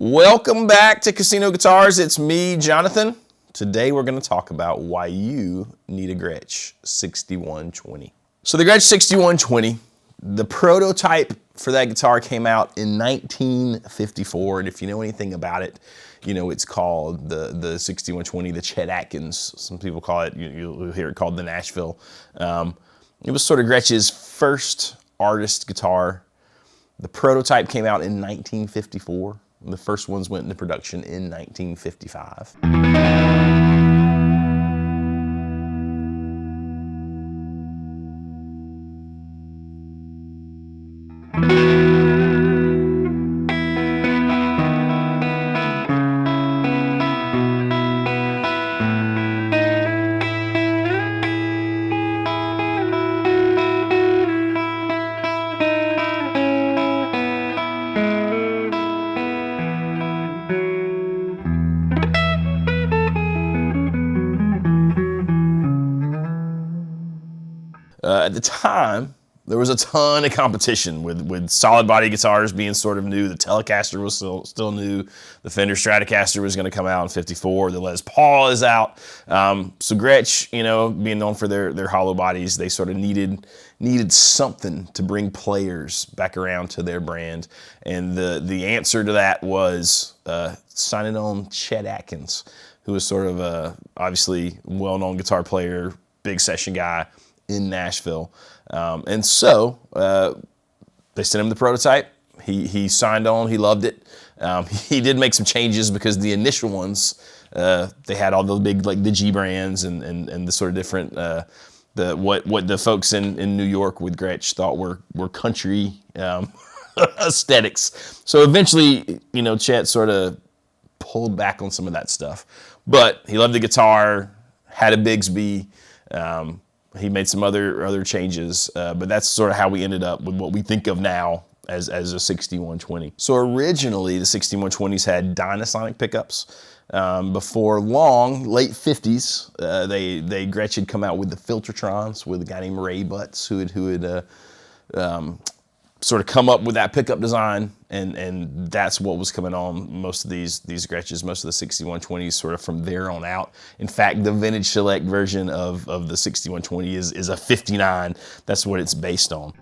Welcome back to Casino Guitars. It's me, Jonathan. Today we're going to talk about why you need a Gretsch 6120. So the Gretsch 6120, the prototype for that guitar came out in 1954, and if you know anything about it, you know it's called the 6120, the Chet Atkins. Some people call it, you'll hear it called the Nashville. It was sort of Gretsch's first artist guitar. The prototype came out in 1954. The first ones went into production in 1955. At the time, there was a ton of competition with solid body guitars being sort of new. The Telecaster was still new. The Fender Stratocaster was going to come out in '54. The Les Paul is out. So Gretsch, you know, being known for their hollow bodies, they sort of needed something to bring players back around to their brand. And the answer to that was signing on Chet Atkins, who was sort of a obviously well-known guitar player, big session guy in Nashville. And so they sent him the prototype. He signed on, he loved it. He did make some changes because the initial ones, they had all the big, like the G brands and the sort of different, what the folks in New York with Gretsch thought were country aesthetics. So eventually, you know, Chet sort of pulled back on some of that stuff. But he loved the guitar, had a Bigsby, he made some other changes, but that's sort of how we ended up with what we think of now as a 6120. So originally the 6120s had Dynasonic pickups. Before long, late 50s, Gretsch had come out with the Filtertrons with a guy named Ray Butts who had sort of come up with that pickup design, and that's what was coming on most of these Gretsches, most of the 6120s sort of from there on out. In fact, the Vintage Select version of the 6120 is a 59. That's what it's based on.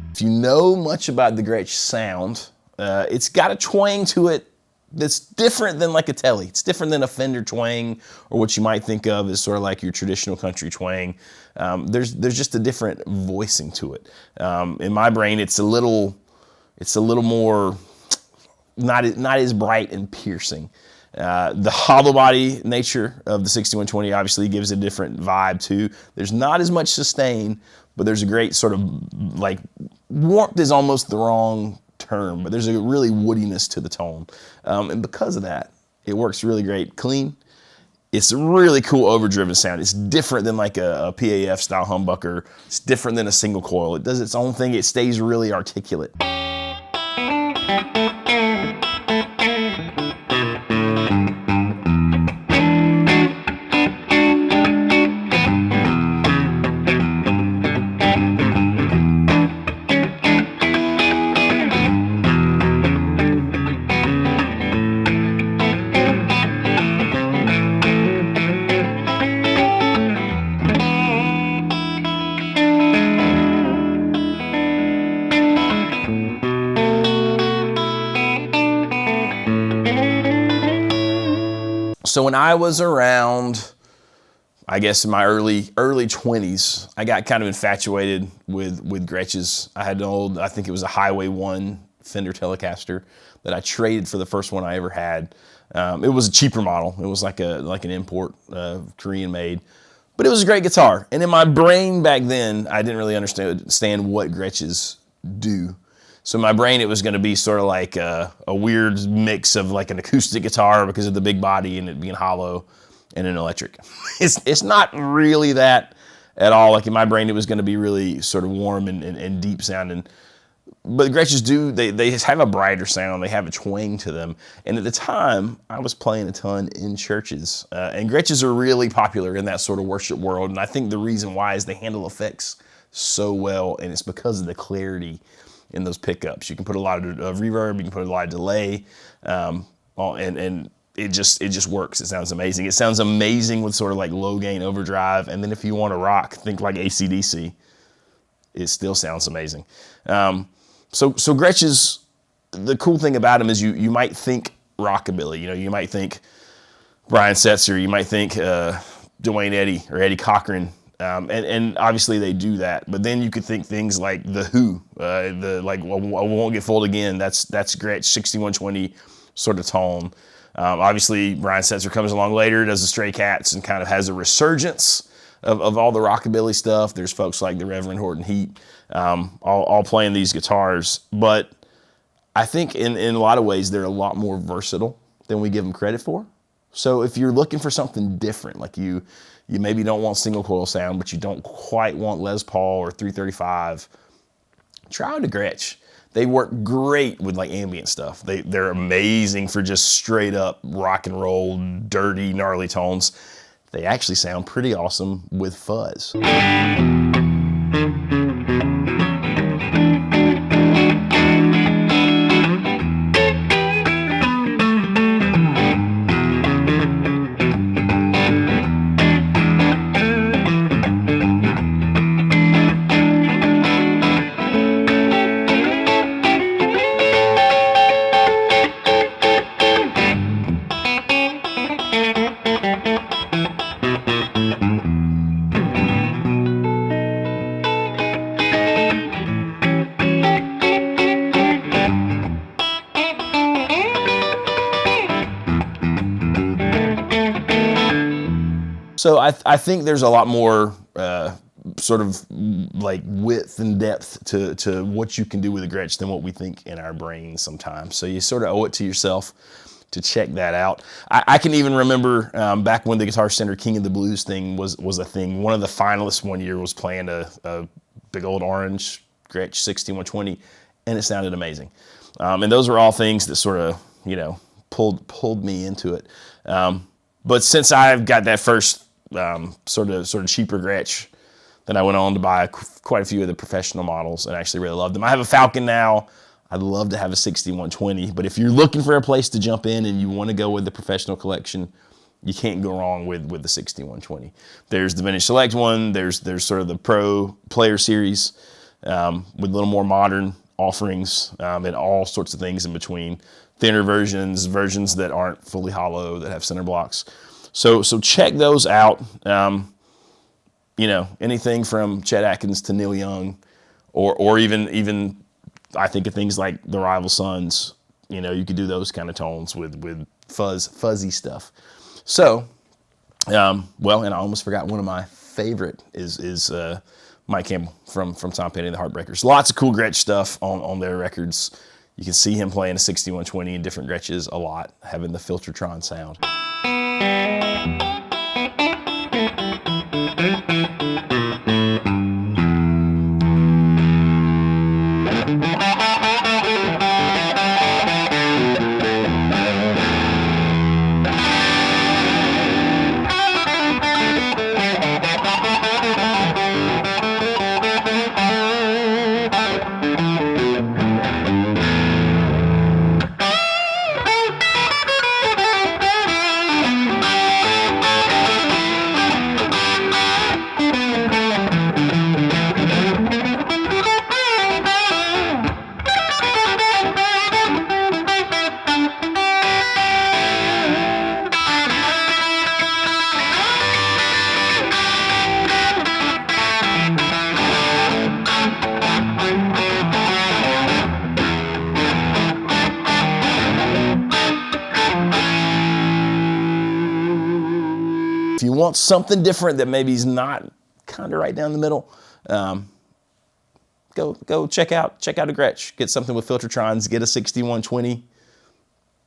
If you know much about the Gretsch sound, it's got a twang to it that's different than like a Tele. It's different than a Fender twang or what you might think of as sort of like your traditional country twang. There's just a different voicing to it. In my brain, it's a little more not as bright and piercing. The hollow body nature of the 6120 obviously gives a different vibe too. There's not as much sustain, but there's a great sort of, like, warmth is almost the wrong term, but there's a really woodiness to the tone. And because of that, it works really great clean. It's a really cool overdriven sound. It's different than like a PAF style humbucker. It's different than a single coil. It does its own thing. It stays really articulate. So when I was around, I guess in my early 20s, I got kind of infatuated with Gretsch's. I had an old, I think it was a Highway 1 Fender Telecaster that I traded for the first one I ever had. It was a cheaper model. It was like an import, Korean made. But it was a great guitar. And in my brain back then, I didn't really understand what Gretsches do. So in my brain, it was going to be sort of like a weird mix of like an acoustic guitar because of the big body and it being hollow, and an electric. It's not really that at all. Like in my brain, it was going to be really sort of warm and deep sounding. But Gretsch's they have a brighter sound. They have a twang to them. And at the time, I was playing a ton in churches. And Gretsch's are really popular in that sort of worship world. And I think the reason why is they handle effects so well. And it's because of the clarity in those pickups. You can put a lot of reverb. You can put a lot of delay. And it just works. It sounds amazing. It sounds amazing with sort of like low gain overdrive. And then if you want to rock, think like AC/DC. It still sounds amazing. So Gretsch's, the cool thing about him is you might think rockabilly. You know, you might think Brian Setzer. You might think Dwayne Eddy or Eddie Cochran. And obviously they do that. But then you could think things like The Who. I Won't Get Fooled Again. That's Gretsch 6120 sort of tone. Obviously, Brian Setzer comes along later, does the Stray Cats, and kind of has a resurgence of all the rockabilly stuff. There's folks like the Reverend Horton Heat, all playing these guitars. But I think in a lot of ways, they're a lot more versatile than we give them credit for. So if you're looking for something different, like you maybe don't want single coil sound, but you don't quite want Les Paul or 335, try out a Gretsch. They work great with like ambient stuff. They're amazing for just straight up rock and roll, dirty, gnarly tones. They actually sound pretty awesome with fuzz. So I think there's a lot more sort of like width and depth to what you can do with a Gretsch than what we think in our brains sometimes. So you sort of owe it to yourself to check that out. I can even remember back when the Guitar Center King of the Blues thing was a thing. One of the finalists one year was playing a big old orange Gretsch 6120, and it sounded amazing. And those are all things that sort of, pulled me into it. But since I've got that first sort of cheaper Gretsch, then I went on to buy quite a few of the professional models and actually really loved them. I have a Falcon now. I'd love to have a 6120, but if you're looking for a place to jump in and you want to go with the professional collection, you can't go wrong with the 6120. There's the Vintage Select one. There's sort of the Pro Player Series with a little more modern offerings and all sorts of things in between. Thinner versions that aren't fully hollow, that have center blocks. So check those out. Anything from Chet Atkins to Neil Young, or even I think of things like the Rival Sons. You could do those kind of tones with fuzzy stuff. So, and I almost forgot one of my favorite is Mike Campbell from Tom Petty and the Heartbreakers. Lots of cool Gretsch stuff on their records. You can see him playing a 6120 in different Gretches a lot, having the Filtertron sound. If you want something different that maybe is not kind of right down the middle, go check out a Gretsch. Get something with Filtertrons. Get a 6120.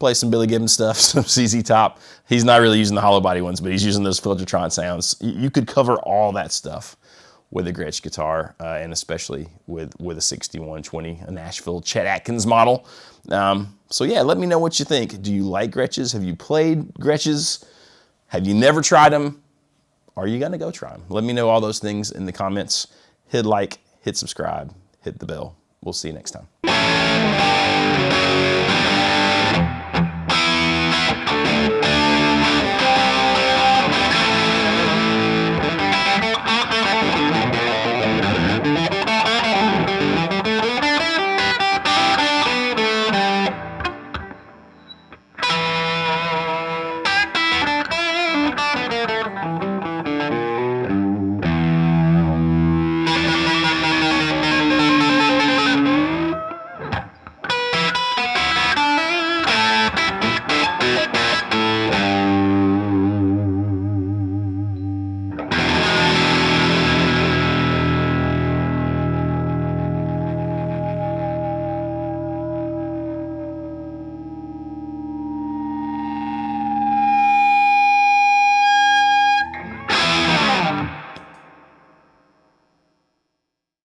Play some Billy Gibbons stuff, some CZ Top. He's not really using the hollow body ones, but he's using those Filtertron sounds. You could cover all that stuff with a Gretsch guitar, and especially with a 6120, a Nashville Chet Atkins model. So yeah, let me know what you think. Do you like Gretches? Have you played Gretches? Have you never tried them? Are you gonna go try them? Let me know all those things in the comments. Hit like, hit subscribe, hit the bell. We'll see you next time.